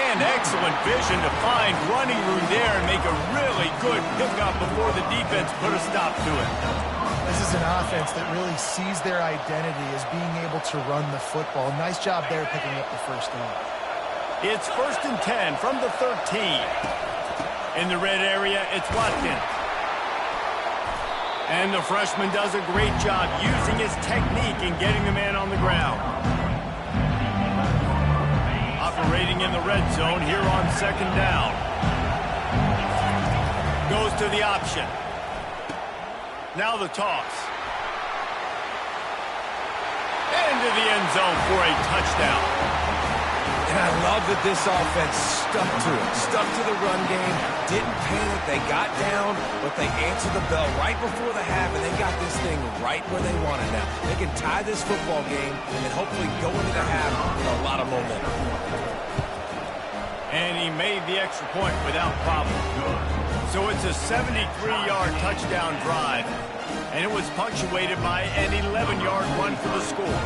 And excellent vision to find running room there and make a really good pickup before the defense put a stop to it. This is an offense that really sees their identity as being able to run the football. Nice job there picking up the first down. It's 1st and 10 from the 13. In the red area, it's Watkins. And the freshman does a great job using his technique and getting the man on the ground. Operating in the red zone here on 2nd down. Goes to the option. Now the toss. Into the end zone for a touchdown. And I love that this offense stuck to it. Stuck to the run game. Didn't panic. They got down, but they answered the bell right before the half, and they got this thing right where they want it now. They can tie this football game and hopefully go into the half with a lot of momentum. And he made the extra point without problem. So it's a 73-yard touchdown drive, and it was punctuated by an 11-yard run for the score.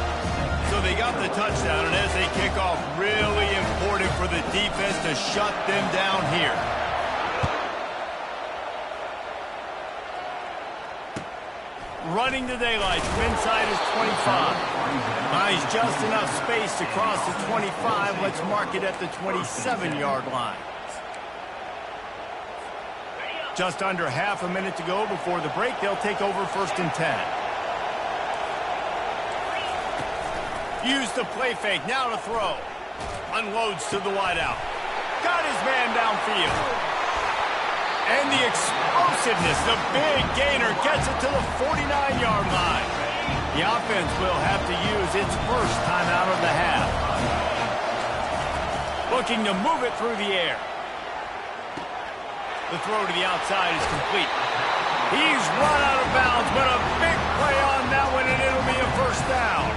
So they got the touchdown, and as they kick off, really important for the defense to shut them down here. Running the daylight from inside is 25. Finds just enough space to cross the 25. Let's mark it at the 27-yard line. Just under half a minute to go before the break. They'll take over 1st and 10. Use the play fake. Now to throw. Unloads to the wideout. Got his man downfield. And the explosiveness, the big gainer, gets it to the 49-yard line. The offense will have to use its first timeout of the half. Looking to move it through the air. The throw to the outside is complete. He's run out of bounds, but a big play on that one, and it'll be a 1st down.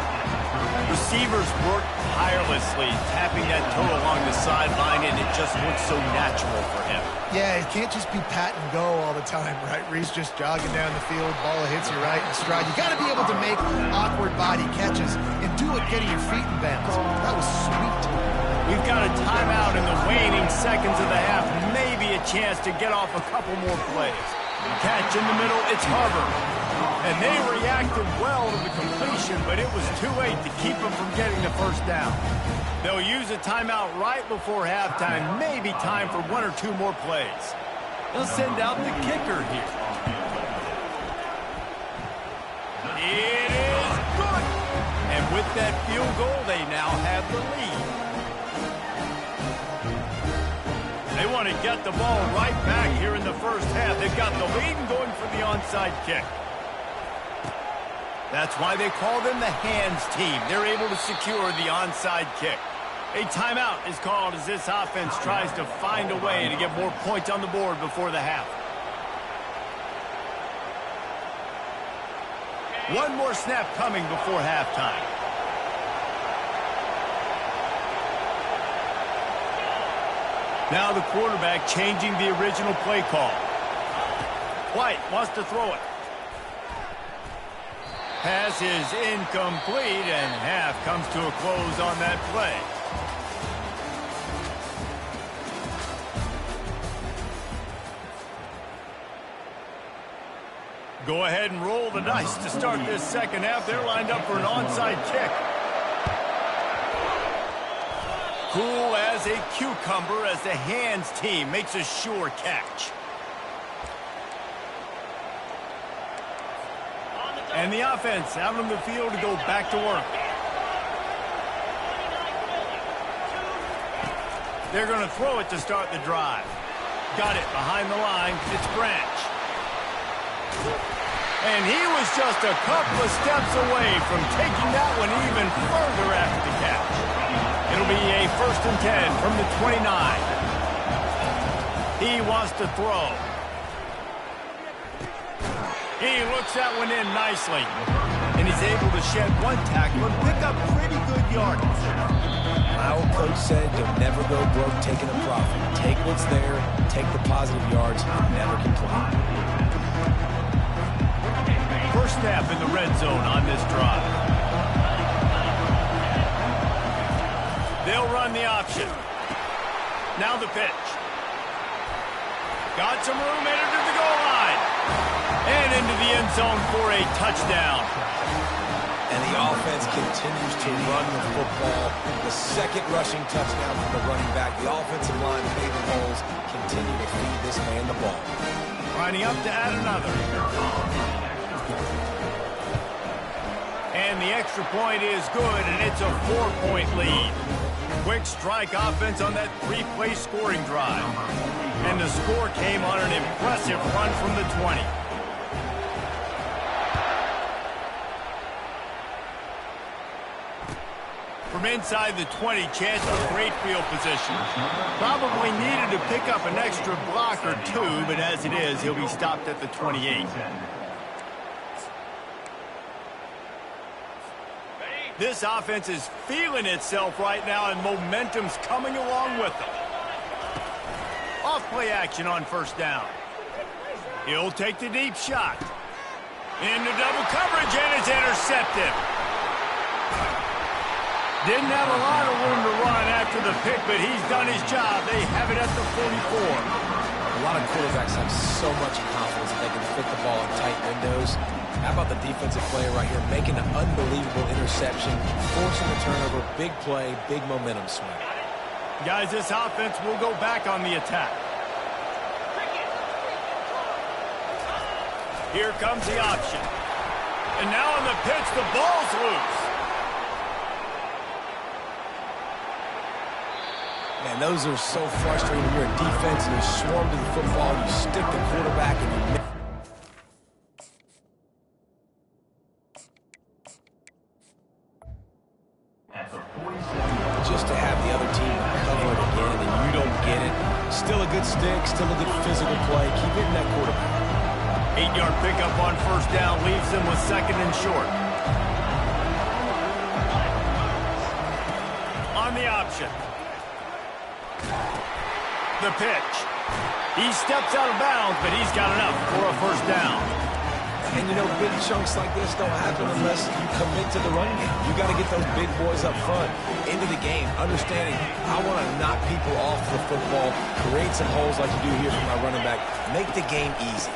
Receivers work tirelessly, tapping that toe along the sideline, and it just looks so natural for him. Yeah, it can't just be pat and go all the time, right? Where he's just jogging down the field, ball hits you right in stride. You got to be able to make awkward body catches and do it getting your feet in bounds. That was sweet. We've got a timeout in the waning seconds of the half. Maybe a chance to get off a couple more plays. Catch in the middle, it's Harvard. And they reacted well to the completion, but it was too late to keep them from getting the 1st down. They'll use a timeout right before halftime, maybe time for 1 or 2 more plays. They'll send out the kicker here. It is good. And with that field goal, they now have the lead. They want to get the ball right back here in the 1st half. They've got the lead and going for the onside kick. That's why they call them the hands team. They're able to secure the onside kick. A timeout is called as this offense tries to find a way to get more points on the board before the half. One more snap coming before halftime. Now the quarterback changing the original play call. White wants to throw it. Pass is incomplete, and half comes to a close on that play. Go ahead and roll the dice to start this second half. They're lined up for an onside kick. Cool as a cucumber as the hands team makes a sure catch. And the offense out on the field to go back to work. They're going to throw it to start the drive. Got it behind the line. It's Branch. And he was just a couple of steps away from taking that one even further after the catch. It'll be a 1st and 10 from the 29. He wants to throw. He looks that one in nicely. And he's able to shed one tackle and pick up pretty good yardage. My old coach said you'll never go broke taking a profit. Take what's there, take the positive yards, and never complain. First snap in the red zone on this drive. They'll run the option. Now the pitch. Got some room headed to the goal line. And into the end zone for a touchdown. And the offense continues to run the football. The second rushing touchdown from the running back. The offensive line paving holes continue to feed this man the ball. Lining up to add another. And the extra point is good, and it's a 4-point lead. Quick strike offense on that 3-play scoring drive. And the score came on an impressive run from the 20. From inside the 20, chance for great field position. Probably needed to pick up an extra block or two, but as it is, he'll be stopped at the 28. This offense is feeling itself right now, and momentum's coming along with them. Off-play action on first down. He'll take the deep shot. Into double coverage, and it's intercepted. Didn't have a lot of room to run after the pick, but he's done his job. They have it at the 44. A lot of quarterbacks have so much confidence that they can fit the ball in tight windows. How about the defensive player right here making an unbelievable interception, forcing the turnover, big play, big momentum swing. Guys, this offense will go back on the attack. Here comes the option. And now on the pitch, the ball's loose. Man, those are so frustrating when you're a defense and you swarm to the football, you stick the quarterback, and you just to have the other team cover it again and you don't get it. Still a good stick, still a good physical play. Keep hitting that quarterback. 8-yard pickup on first down leaves him with 2nd and short. On the option. The pitch. He steps out of bounds, but he's got enough for a first down. And, you know, big chunks like this don't happen unless you commit to the running game. You got to get those big boys up front into the game, understanding I want to knock people off the football, create some holes like you do here for my running back, make the game easy.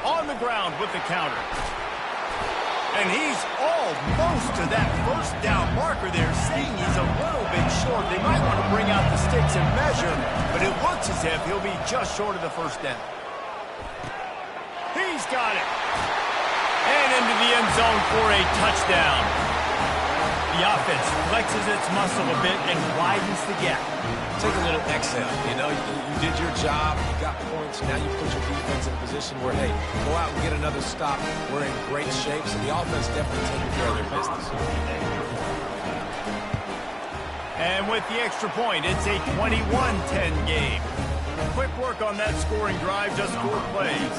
On the ground with the counter. And he's almost to that first down marker there, saying he's a little bit short. They might want to bring out the sticks and measure, but it looks as if he'll be just short of the first down. He's got it. And into the end zone for a touchdown. The offense flexes its muscle a bit and widens the gap. Take a little exhale. You know, you did your job, you got points, now you put your defense in a position where, hey, go out and get another stop. We're in great shape, so the offense definitely taking care of their business. And with the extra point, it's a 21-10 game. Quick work on that scoring drive, just 4 plays.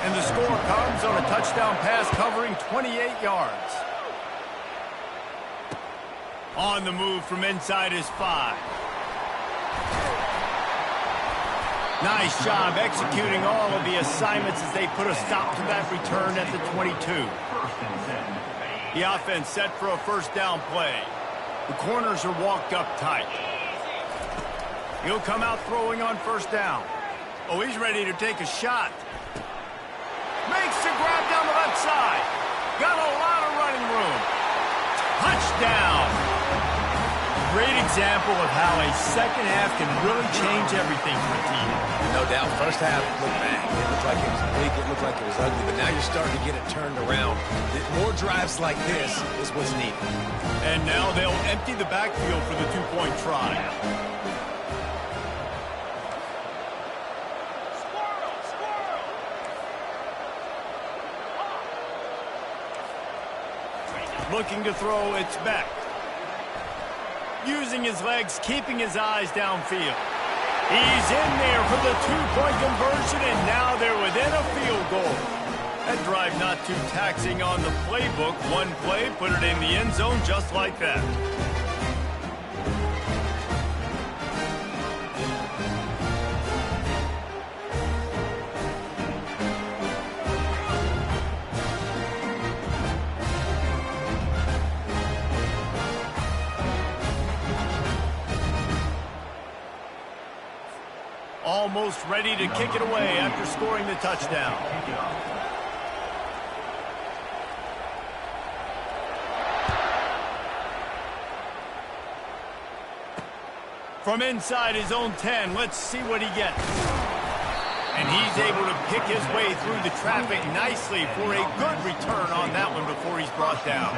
And the score comes on a touchdown pass covering 28 yards. On the move from inside his 5. Nice job executing all of the assignments as they put a stop to that return at the 22. The offense set for a first down play. The corners are walked up tight. He'll come out throwing on first down. Oh, he's ready to take a shot. Makes the grab down the left side. Got a lot of running room. Touchdown. Great example of how a second half can really change everything for a team. No doubt. First half looked bad. It looked like it was weak. It looked like it was ugly. But now you're starting to get it turned around. More drives like this is what's needed. And now they'll empty the backfield for the two-point try. Looking to throw, it's back. Using his legs, keeping his eyes downfield. He's in there for the two-point conversion, and now they're within a field goal. That drive not too taxing on the playbook. One play, put it in the end zone just like that. Almost ready to kick it away after scoring the touchdown. From inside his own 10, let's see what he gets. And he's able to pick his way through the traffic nicely for a good return on that one before he's brought down.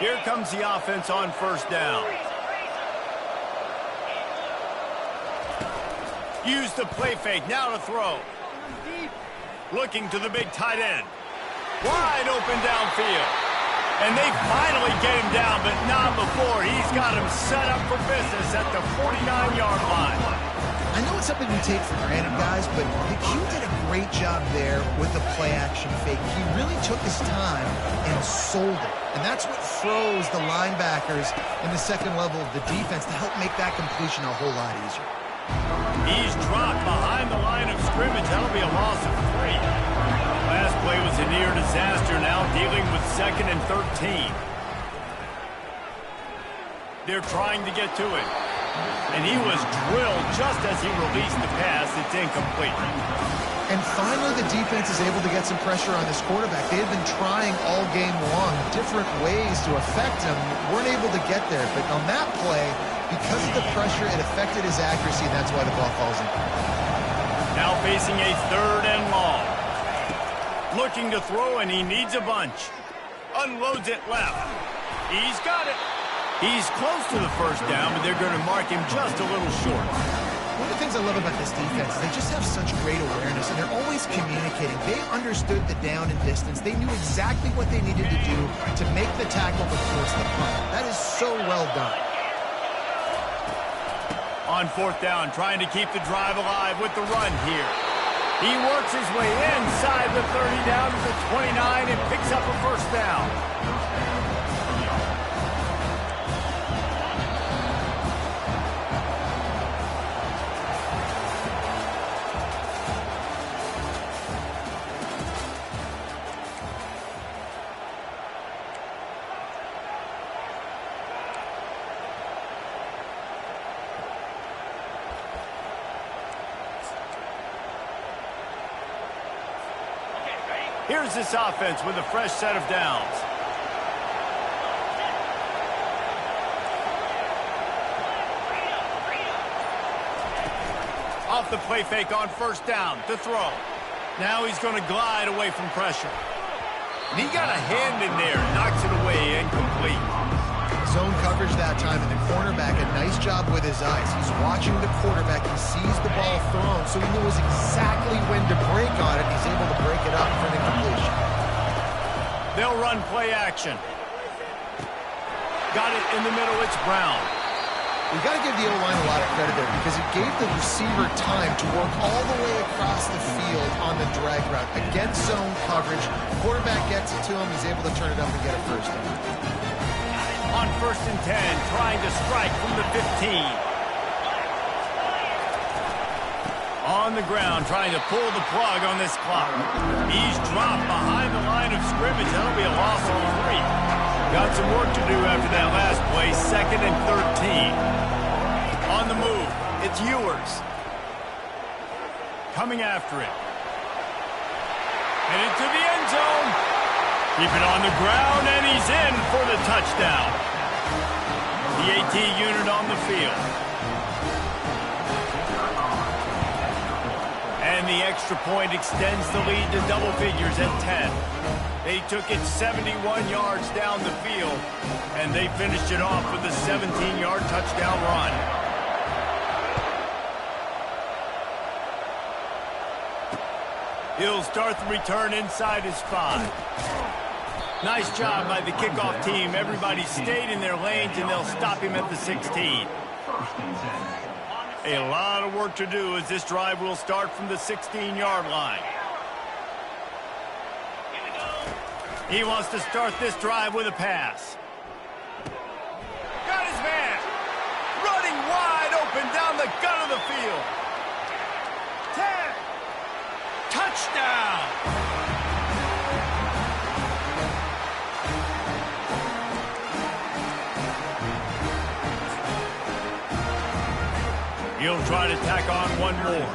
Here comes the offense on first down. Use the play fake, now to throw. Looking to the big tight end. Wide open downfield. And they finally get him down, but not before. He's got him set up for business at the 49-yard line. I know it's something we take for granted, guys, but the Q did a great job there with the play-action fake. He really took his time and sold it. And that's what froze the linebackers in the second level of the defense to help make that completion a whole lot easier. He's dropped behind the line of scrimmage. That'll be a loss of 3. Last play was a near disaster, now dealing with 2nd and 13. They're trying to get to it. And he was drilled just as he released the pass. It's incomplete. And finally, the defense is able to get some pressure on this quarterback. They had been trying all game long different ways to affect him. Weren't able to get there. But on that play, because of the pressure, it affected his accuracy, and that's why the ball falls in. Now facing a 3rd and long. Looking to throw, and he needs a bunch. Unloads it left. He's got it. He's close to the first down, but they're going to mark him just a little short. One of the things I love about this defense is they just have such great awareness, and they're always communicating. They understood the down and distance. They knew exactly what they needed to do to make the tackle to force the punt. That is so well done. On 4th down, trying to keep the drive alive with the run here. He works his way inside the 30 down to the 29 and picks up a first down. Here's this offense with a fresh set of downs. Off the play fake on first down to throw. Now he's going to glide away from pressure. And he got a hand in there, knocks it away, incomplete. Zone coverage that time, and the cornerback, a nice job with his eyes. He's watching the quarterback. He sees the ball thrown, so he knows exactly when to break on it. He's able to break it up for an incompletion. They'll run play action. Got it in the middle. It's Brown. You got to give the O-line a lot of credit there because it gave the receiver time to work all the way across the field on the drag route against zone coverage. Quarterback gets it to him. He's able to turn it up and get a first down. On 1st and 10, trying to strike from the 15. On the ground, trying to pull the plug on this clock. He's dropped behind the line of scrimmage. That'll be a loss of 3. Got some work to do after that last play. 2nd and 13. On the move, it's Ewers. Coming after it. And into the end zone. Keep it on the ground, and he's in for the touchdown. The AT unit on the field. And the extra point extends the lead to double figures at 10. They took it 71 yards down the field, and they finished it off with a 17-yard touchdown run. He'll start the return inside his 5. Nice job by the kickoff team. Everybody stayed in their lanes, and they'll stop him at the 16. A lot of work to do as this drive will start from the 16-yard line. He wants to start this drive with a pass. Got his man. Running wide open down the gut of the field. 10. Touchdown. He'll try to tack on one more.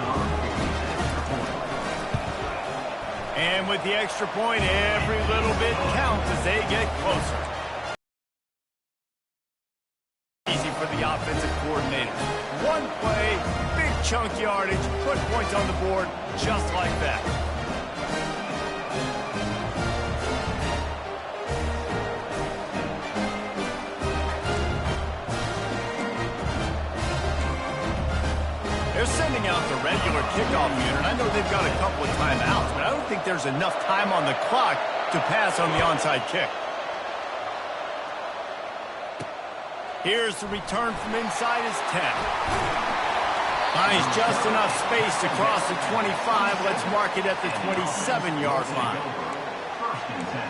And with the extra point, every little bit counts as they get closer. Easy for the offensive coordinator. One play, big chunk yardage, put points on the board just like that. They're sending out the regular kickoff unit. I know they've got a couple of timeouts, but I don't think there's enough time on the clock to pass on the onside kick. Here's the return from inside his 10. Finds just enough space to cross the 25. Let's mark it at the 27-yard line. First and 10.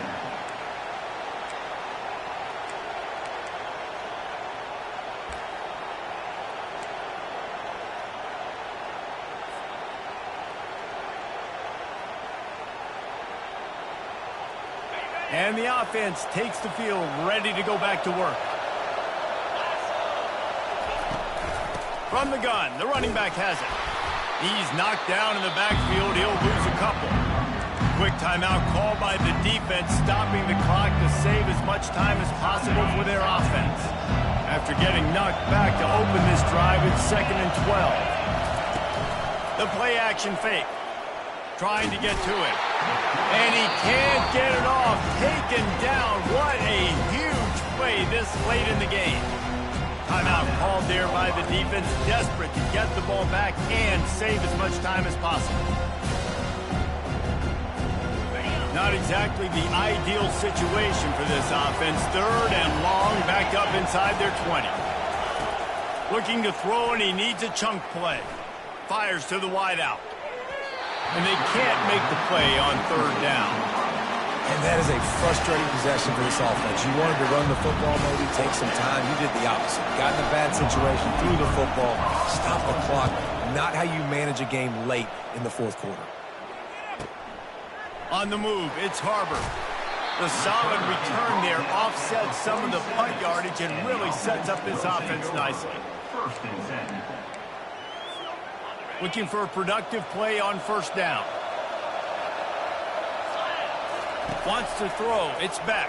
And the offense takes the field, ready to go back to work. From the gun, the running back has it. He's knocked down in the backfield. He'll lose a couple. Quick timeout called by the defense, stopping the clock to save as much time as possible for their offense. After getting knocked back to open this drive, it's 2nd and 12. The play action fake. Trying to get to it. And he can't get it off. Taken down. What a huge play this late in the game. Timeout called there by the defense. Desperate to get the ball back and save as much time as possible. Not exactly the ideal situation for this offense. 3rd and long, back up inside their 20. Looking to throw, and he needs a chunk play. Fires to the wideout. And they can't make the play on 3rd down. And that is a frustrating possession for this offense. You wanted to run the football, maybe take some time. You did the opposite. Got in a bad situation, threw the football, stopped the clock. Not how you manage a game late in the 4th quarter. On the move, it's Harbor. The solid return there offsets some of the punt yardage and really sets up this offense nicely. First and 10. Looking for a productive play on 1st down. Wants to throw. It's back.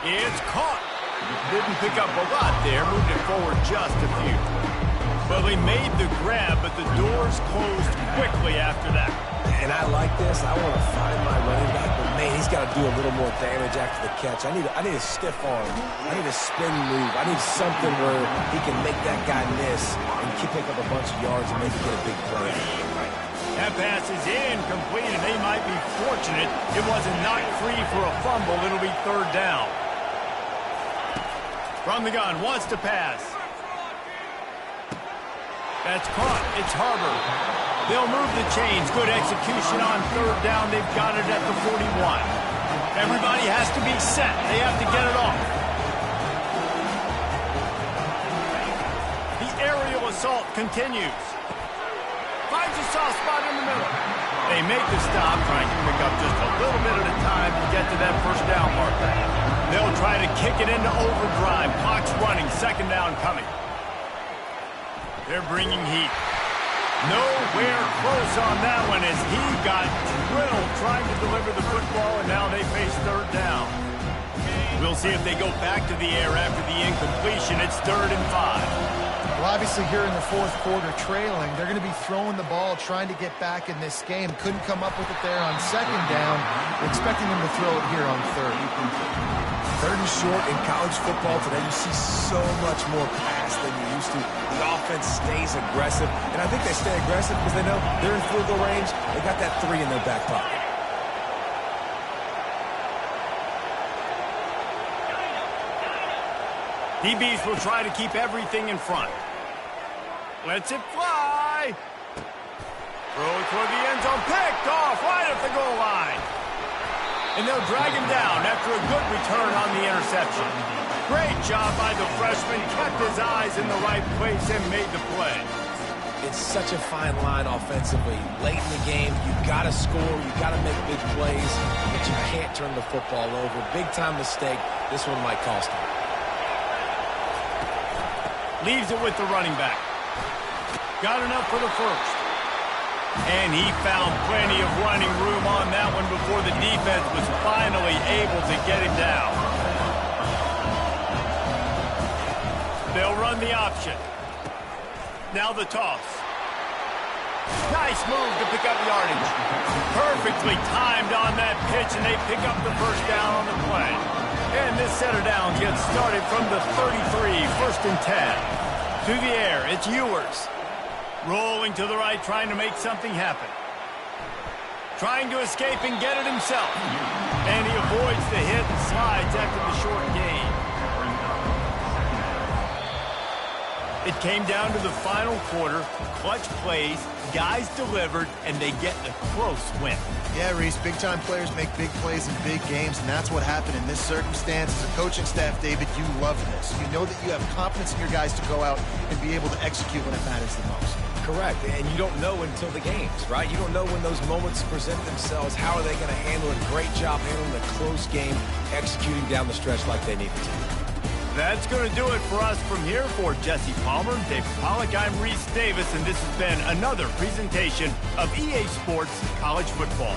It's caught. Didn't pick up a lot there. Moved it forward just a few. Well, he made the grab, but the doors closed quickly after that. And I like this. I want to find my running back, but man, he's got to do a little more damage after the catch. I need a stiff arm. I need a spin move. I need something where he can make that guy miss and pick up a bunch of yards and maybe get a big play. That pass is incomplete, and they might be fortunate it wasn't knocked free for a fumble. It'll be 3rd down. From the gun, wants to pass. That's caught. It's Harbor. They'll move the chains. Good execution on third down. They've got it at the 41. Everybody has to be set. They have to get it off. The aerial assault continues. Finds a soft spot in the middle. They make the stop, trying to pick up just a little bit at a time to get to that first down marker. They'll try to kick it into overdrive. Clock's running. Second down coming. They're bringing heat. Nowhere close on that one as he got drilled trying to deliver the football, and now they face third down. We'll see if they go back to the air after the incompletion. It's 3rd and 5. Well, obviously here in the fourth quarter trailing, they're going to be throwing the ball, trying to get back in this game. Couldn't come up with it there on second down. We're expecting them to throw it here on third. Third and short in college football today, you see so much more pass than you used to. The offense stays aggressive, and I think they stay aggressive because they know they're in field goal range. They got that 3 in their back pocket. DBs will try to keep everything in front. Lets it fly. Throw it toward the end zone. Picked off right at the goal line. And they'll drag him down after a good return on the interception. Great job by the freshman. Kept his eyes in the right place and made the play. It's such a fine line offensively. Late in the game, you've got to score, you've got to make big plays, but you can't turn the football over. Big-time mistake. This one might cost him. Leaves it with the running back. Got enough for the first. And he found plenty of running room on that one before the defense was finally able to get him down. They'll run the option. Now the toss. Nice move to pick up yardage. Perfectly timed on that pitch, and they pick up the first down on the play. And this setter down gets started from the 33, 1st and 10. To the air, it's Ewers. Rolling to the right, trying to make something happen. Trying to escape and get it himself. And he avoids the hit and slides after the short gain. It came down to the final quarter. Clutch plays, guys delivered, and they get a close win. Yeah, Reese, big-time players make big plays in big games, and that's what happened in this circumstance. As a coaching staff, David, you love this. You know that you have confidence in your guys to go out and be able to execute when it matters the most. Correct, and you don't know until the games, right? You don't know when those moments present themselves. How are they going to handle it? Great job handling the close game, executing down the stretch like they needed to. That's going to do it for us from here. For Jesse Palmer, David Pollack, I'm Reese Davis, and this has been another presentation of EA Sports College Football.